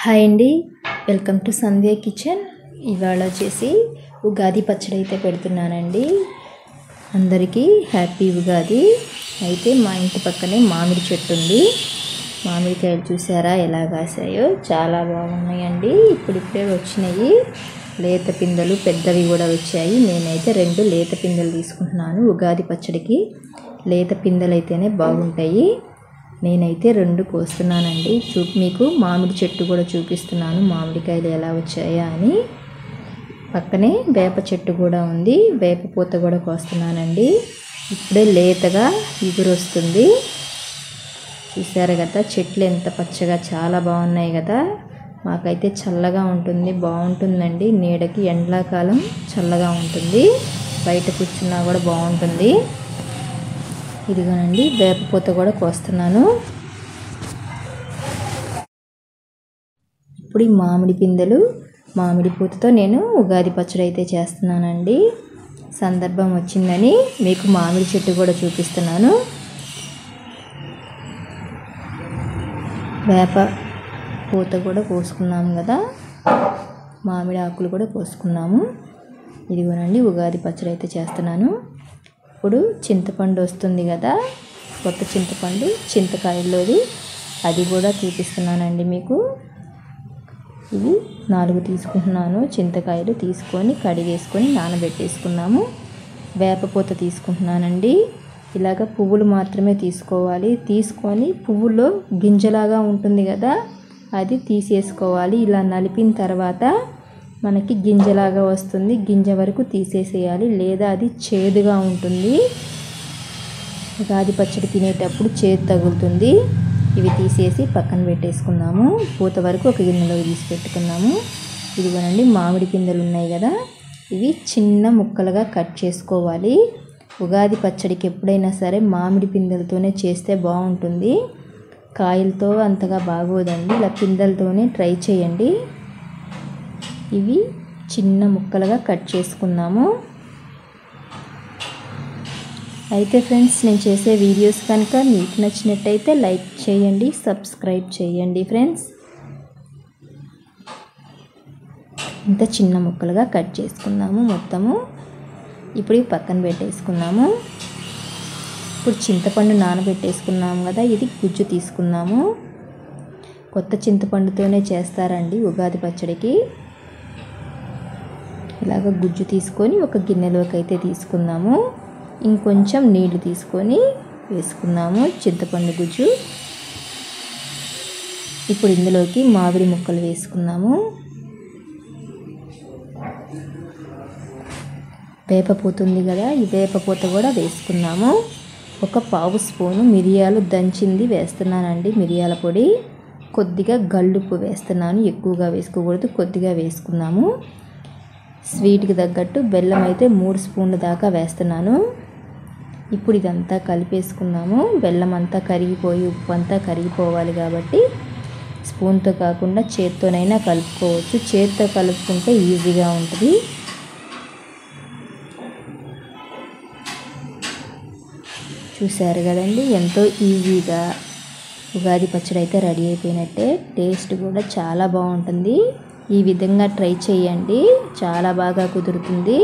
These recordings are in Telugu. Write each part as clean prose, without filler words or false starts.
హాయ్ అండి, వెల్కమ్ టు సంధ్య కిచెన్. ఇవాళ వచ్చేసి ఉగాది పచ్చడి అయితే పెడుతున్నానండి. అందరికీ హ్యాపీ ఉగాది. అయితే మా ఇంటి పక్కనే మామిడి చెట్టు ఉంది. మామిడికాయలు చూసారా ఎలా కాసాయో, చాలా బాగున్నాయండి. ఇప్పుడిప్పుడే వచ్చినాయి లేత పిందెలు, పెద్దవి కూడా వచ్చాయి. నేనైతే 2 లేత పిందెలు తీసుకుంటున్నాను ఉగాది పచ్చడికి. లేత పిందెలు అయితేనే బాగుంటాయి. నేనైతే 2 కోస్తున్నానండి. మీకు మామిడి చెట్టు కూడా చూపిస్తున్నాను, మామిడికాయలు ఎలా వచ్చాయా అని. పక్కనే వేప చెట్టు కూడా ఉంది, వేప పూత కూడా కోస్తున్నానండి. ఇప్పుడే లేతగా ఇగురు వస్తుంది. చూసారు కదా చెట్లు ఎంత పచ్చగా, చాలా బాగున్నాయి కదా. మాకైతే చల్లగా ఉంటుంది, బాగుంటుందండి. నీడకి ఎండాకాలం చల్లగా ఉంటుంది, బయట కూర్చున్నా కూడా బాగుంటుంది. ఇదిగోనండి వేప పూత కూడా కోస్తున్నాను. ఇప్పుడు ఈ మామిడి పిందెలు, మామిడి పూతతో నేను ఉగాది పచ్చడి అయితే చేస్తున్నానండి. సందర్భం వచ్చిందని మీకు మామిడి చెట్టు కూడా చూపిస్తున్నాను. వేప పూత కూడా కోసుకున్నాము కదా, మామిడి ఆకులు కూడా కోసుకున్నాము. ఇదిగోనండి ఉగాది పచ్చడి అయితే చేస్తున్నాను. ఇప్పుడు చింతపండు వస్తుంది కదా, కొత్త చింతపండు, చింతకాయల్లోది, అది కూడా చూపిస్తున్నానండి మీకు. ఇవి 4 తీసుకుంటున్నాను. చింతకాయలు తీసుకొని కడిగేసుకొని నానబెట్టేసుకున్నాము. వేపపూత తీసుకుంటున్నానండి. ఇలాగ పువ్వులు మాత్రమే తీసుకోవాలి. తీసుకొని పువ్వులో గింజలాగా ఉంటుంది కదా, అది తీసేసుకోవాలి. ఇలా నలిపిన తర్వాత మనకి గింజలాగా వస్తుంది. గింజ వరకు తీసేసేయాలి, లేదా అది చేదుగా ఉంటుంది. ఉగాది పచ్చడి తినేటప్పుడు చేదు తగులుతుంది. ఇవి తీసేసి పక్కన పెట్టేసుకున్నాము. పూత వరకు ఒక గిన్నెలో తీసి పెట్టుకున్నాము. ఇదిగోనండి మామిడి పిందెలు ఉన్నాయి కదా, ఇవి చిన్న ముక్కలుగా కట్ చేసుకోవాలి. ఉగాది పచ్చడికి ఎప్పుడైనా సరే మామిడి పిందెలతోనే చేస్తే బాగుంటుంది. కాయలతో అంతగా బాగోదండి, ఇలా పిందెలతోనే ట్రై చేయండి. ఇవి చిన్న ముక్కలుగా కట్ చేసుకున్నాము. అయితే ఫ్రెండ్స్, నేను చేసే వీడియోస్ కనుక మీకు నచ్చినట్టయితే లైక్ చేయండి, సబ్స్క్రైబ్ చేయండి ఫ్రెండ్స్. ఇంత చిన్న ముక్కలుగా కట్ చేసుకున్నాము మొత్తము. ఇప్పుడు ఇవి పక్కన పెట్టేసుకున్నాము. ఇప్పుడు చింతపండు నానబెట్టేసుకున్నాము కదా, ఇది గుజ్జు తీసుకున్నాము. కొత్త చింతపండుతోనే చేస్తారండి ఉగాది పచ్చడికి. ఇలాగ గుజ్జు తీసుకొని ఒక గిన్నెలోకి అయితే తీసుకుందాము. ఇంకొంచెం నీళ్లు తీసుకొని వేసుకున్నాము చింతపండు గుజ్జు. ఇప్పుడు ఇందులోకి మామిడి ముక్కలు వేసుకున్నాము. వేపపూత ఉంది కదా, ఈ వేపపూత కూడా వేసుకున్నాము. ఒక 1/2 స్పూను మిరియాలు దంచింది వేస్తున్నానండి, మిరియాల పొడి. కొద్దిగా గల్లుప్పు వేస్తున్నాను, ఎక్కువగా వేసుకోకూడదు, కొద్దిగా వేసుకున్నాము. స్వీట్కి తగ్గట్టు బెల్లం అయితే 3 స్పూన్ల దాకా వేస్తున్నాను. ఇప్పుడు ఇదంతా కలిపేసుకున్నాము. బెల్లం అంతా కరిగిపోయి ఉప్పు అంతా కరిగిపోవాలి కాబట్టి స్పూన్తో కాకుండా చేత్తోనైనా కలుపుకోవచ్చు. చేత్తో కలుపుకుంటే ఈజీగా ఉంటుంది. చూసారు కదండి, ఎంతో ఈజీగా ఉగాది పచ్చడి అయితే రెడీ అయిపోయినట్టే. టేస్ట్ కూడా చాలా బాగుంటుంది. ఈ విధంగా ట్రై చేయండి, చాలా బాగా కుదురుతుంది.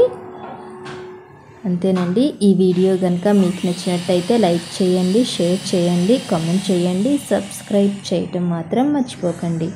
అంతేనండి. ఈ వీడియో కనుక మీకు నచ్చినట్టయితే లైక్ చేయండి, షేర్ చేయండి, కామెంట్ చేయండి, సబ్స్క్రైబ్ చేయటం మాత్రం మర్చిపోకండి.